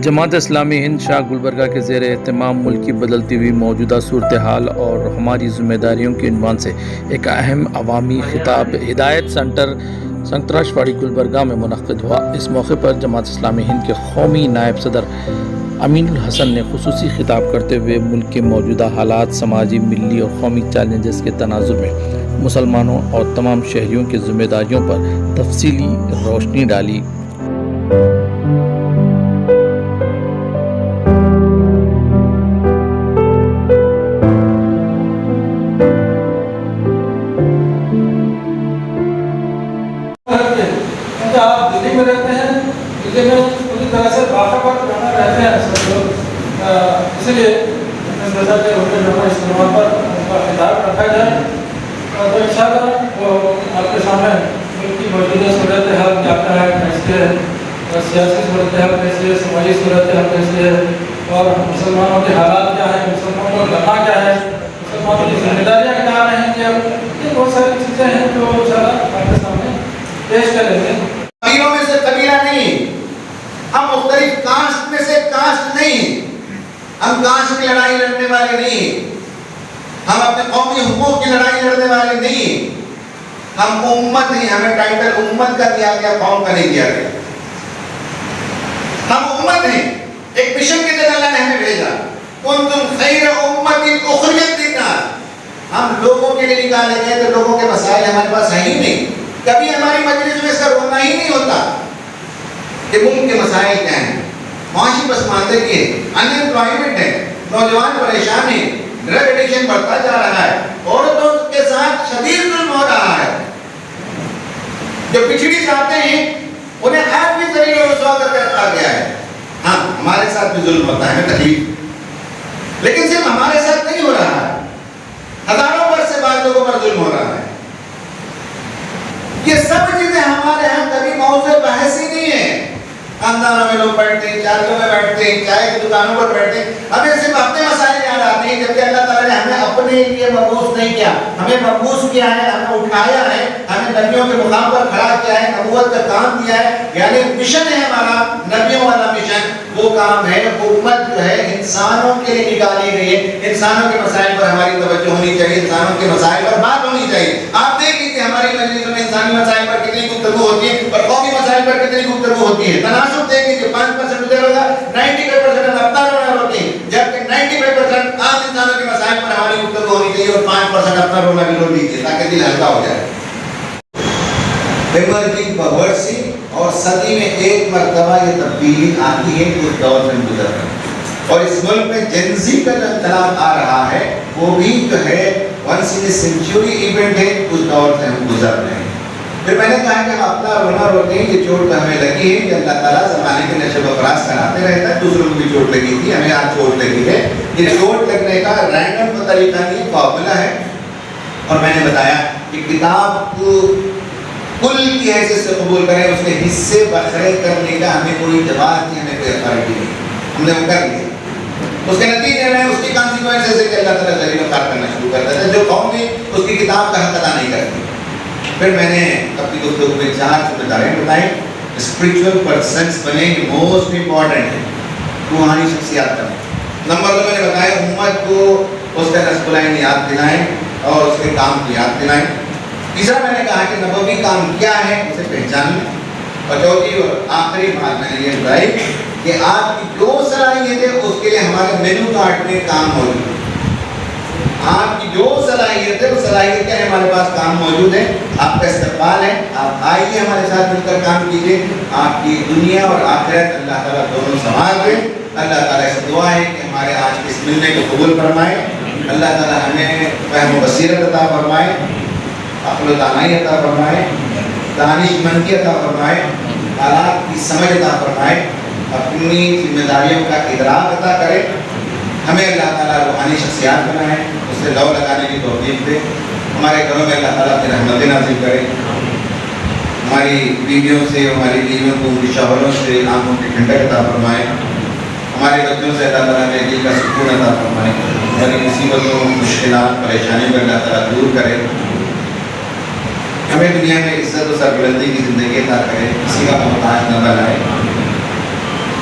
جماعت اسلامی ہند شاہ گلبرگہ کے زیر اہتمام ملک کی بدلتی ہوئی موجودہ صورتحال اور ہماری ذمہ داریوں کے عنوان سے ایک اہم عوامی خطاب ہدایت سینٹر سنگتراش واڑی گلبرگہ میں منعقد ہوا۔ اس موقع پر جماعت اسلامی ہند کے قومی نائب صدر امین الحسن نے خصوصی خطاب کرتے ہوئے ملک کے موجودہ حالات، سماجی، ملی اور قومی چیلنجز کے تناظر میں مسلمانوں اور تمام شہریوں کی ذمہ داریوں پر تفصیلی روشنی ڈالی۔ آپ دلی میں رہتے ہیں، دلی میں پوری طرح سے باخبر رہتے ہیں سب لوگ، اسی لیے استعمال پر ان کا خطاب رکھا جائے تو انشاءاللہ وہ آپ کے سامنے ملک کی موجودہ صورتحال کیا ہے، کیسے ہے، سیاسی صورتحال کیسی ہے، سماجی صورتحال کیسی ہے، اور مسلمانوں کے حالات کیا ہیں، مسلمانوں کو لڑنا کیا ہے، مسلمانوں کی ذمہ داریاں کیا ہیں، یہ بہت ساری چیزیں ہیں جو انشاءاللہ آپ کے سامنے پیش کریں گے۔ قبیلوں میں سے قبیلہ نہیں، ہم مختلف کاسٹ میں سے کاسٹ نہیں، ہم کاسٹ کی لڑائی لڑنے والے نہیں، ہم اپنے قومی حقوق کی لڑائی لڑنے والے نہیں، ہم امت نہیں، ہمیں ٹائٹل امت کا دیا گیا، قوم کا نہیں دیا گیا، ہم امت ہیں۔ ایک مشن کے تحت اللہ نے ہمیں بھیجا، کنتم خیر امت اخرجت للناس، ہم لوگوں کے لیے نکالے گئے تو لوگوں کے مسائل ہمارے پاس ہیں ہی نہیں، کبھی ہماری مجلس میں اس کا رونا ہی نہیں ہوتا کہ ملک کے مسائل کیا ہیں، معاشی پسماندگی ہے، ان امپلائمنٹ ہے، نوجوان پریشان ہیں، ڈرگ ایڈکشن بڑھتا جا رہا ہے، عورتوں کے ساتھ شدید ظلم ہو رہا ہے، جو پچھڑی جاتے ہیں انہیں آج بھی ذلیل و رسوا کر کے رکھا گیا ہے۔ ہاں ہمارے ساتھ بھی ظلم ہوتا ہے، تکلیف، لیکن صرف ہمارے ساتھ نہیں ہو رہا ہے، ہزاروں برس سے بعد لوگوں پر ظلم ہو رہا ہے۔ یہ سب چیزیں ہمارے ہاں کبھی موضوع بحث ہی نہیں ہے۔ خاندانوں میں لوگ بیٹھتے ہیں، چاروں میں بیٹھتے ہیں، چائے کی دکانوں پر بیٹھتے ہیں، ہمیں صرف اپنے مسائل یاد آتے ہیں، جبکہ اللہ تعالیٰ نے ہمیں اپنے لیے مبعوث نہیں کیا، ہمیں مبعوث کیا ہے، ہمیں اٹھایا ہے، ہمیں نبیوں کے مقام پر کھڑا کیا ہے، نبوت کا کام دیا ہے، یعنی مشن ہے ہمارا، نبیوں والا مشن، وہ کام ہے، وہ امت جو ہے انسانوں کے لیے نکالی گئی ہے، انسانوں کے مسائل پر ہماری توجہ ہونی چاہیے، انسانوں کے مسائل پر بات ہونی چاہیے۔ آپ دیکھ لیجیے ہماری مجلس میں انسانی مسائل پر کتنی گفتگو ہوتی ہے اور قومی مسائل پر کتنی گفتگو ہوتی ہے۔ تناسب دیکھ لیجیے، 5% ادھر ہوگا، 95% ہم اپنا رونا روتے ہیں، جبکہ 95% عام انسانوں کے مسائل پر ہماری گفتگو ہونی چاہیے اور 5% اپنا رونا بھی رو لیجیے تاکہ دل ہلکا ہو جائے۔ ایمرجنگ پاورسی اور صدی میں ایک مرتبہ یہ تبدیلی آتی ہے کہ اس دور سے گزر رہا ہے، اور اس ملک میں جنزی کا جو انقلاب آ رہا ہے وہ بھی جو ہے ونس ان اے سینچوری ایونٹ ہے، اس دور سے ہم گزر رہے ہیں۔ پھر میں نے کہا کہ ہم اپنا رونا روتے ہیں، یہ چوٹ ہمیں لگی ہے کہ اللہ تعالیٰ زمانے کے نشو و فراز کراتے رہتا ہے، دوسروں کو بھی چوٹ لگی تھی، ہمیں آج چوٹ لگی ہے۔ یہ چوٹ لگنے کا رینڈم طریقہ نہیں، فارمولا ہے، اور میں نے بتایا کہ کتاب کو کل کی حیثیت سے قبول کریں، اس کے حصے بکھرے کرنے کا ہمیں کوئی اعتبار نہیں، ہمیں کوئی اتھارٹی نہیں، ہم نے وہ کر لیا۔ اس کے نتیجے میں اس کی کانسیکوینسز ہے کہ اللہ تعالیٰ ذلیل و خوار کرنا شروع کر دیتا ہے، جو قوم بھی اس کی کتاب کا حق ادا نہیں کرتی۔ پھر میں نے اپنی گفتگو میں 4 ذمہ داریاں بتائیں۔ اسپرچول پرسنس بنے، یہ موسٹ امپورٹنٹ ہے، روحانی شخصیات بنے۔ نمبر 2 میں نے بتایا امت کو اس کا رسولین یاد دلائیں اور اس کے کام کی یاد دلائیں۔ تیسرا میں نے کہا کہ نبوی کام کیا ہے اسے پہچانیں، اور چوتھی اور آخری بات میں نے یہ بتائی کہ آپ کی جو صلاحیت ہے اس کے لیے ہمارے مینو کارڈ میں کام موجود ہے۔ آپ کی جو صلاحیت ہے وہ صلاحیت کیا ہے، ہمارے پاس کام موجود ہے، آپ کا استقبال ہے، آپ آئیے ہمارے ساتھ مل کر کام کیجیے، آپ کی دنیا اور آخرت اللہ تعالیٰ دونوں سنبھال دے۔ اللہ تعالیٰ سے دعا ہے کہ ہمارے آج کے اس ملنے کو قبول فرمائے، اللہ تعالیٰ ہمیں فہم و بصیرت عطا فرمائے، عقل و دانائی عطا فرمائے، دانش مندی عطا فرمائے، حالات کی سمجھ عطا فرمائے، اپنی ذمہ داریوں کا ادراک عطا کرے، ہمیں اللہ تعالیٰ روحانی شخصیات بنائے، اس سے لو لگانے کی توفیق دے، ہمارے گھروں میں اللہ تعالیٰ اپنی رحمتیں نازل کرے، ہماری بیویوں سے، ہماری بیویوں کو ان کی شوہروں سے آنکھوں کی ٹھنڈک عطا فرمائے، ہمارے بچوں سے اللہ تعالیٰ میرے دل کا سکون عطا فرمائے، ہماری مصیبتوں، مشکلات، پریشانیوں کو اللہ تعالیٰ دور کرے، ہمیں دنیا میں عزت و سربلندی کی زندگی عطا کرے، کسی کا محتاج نہ بنائے۔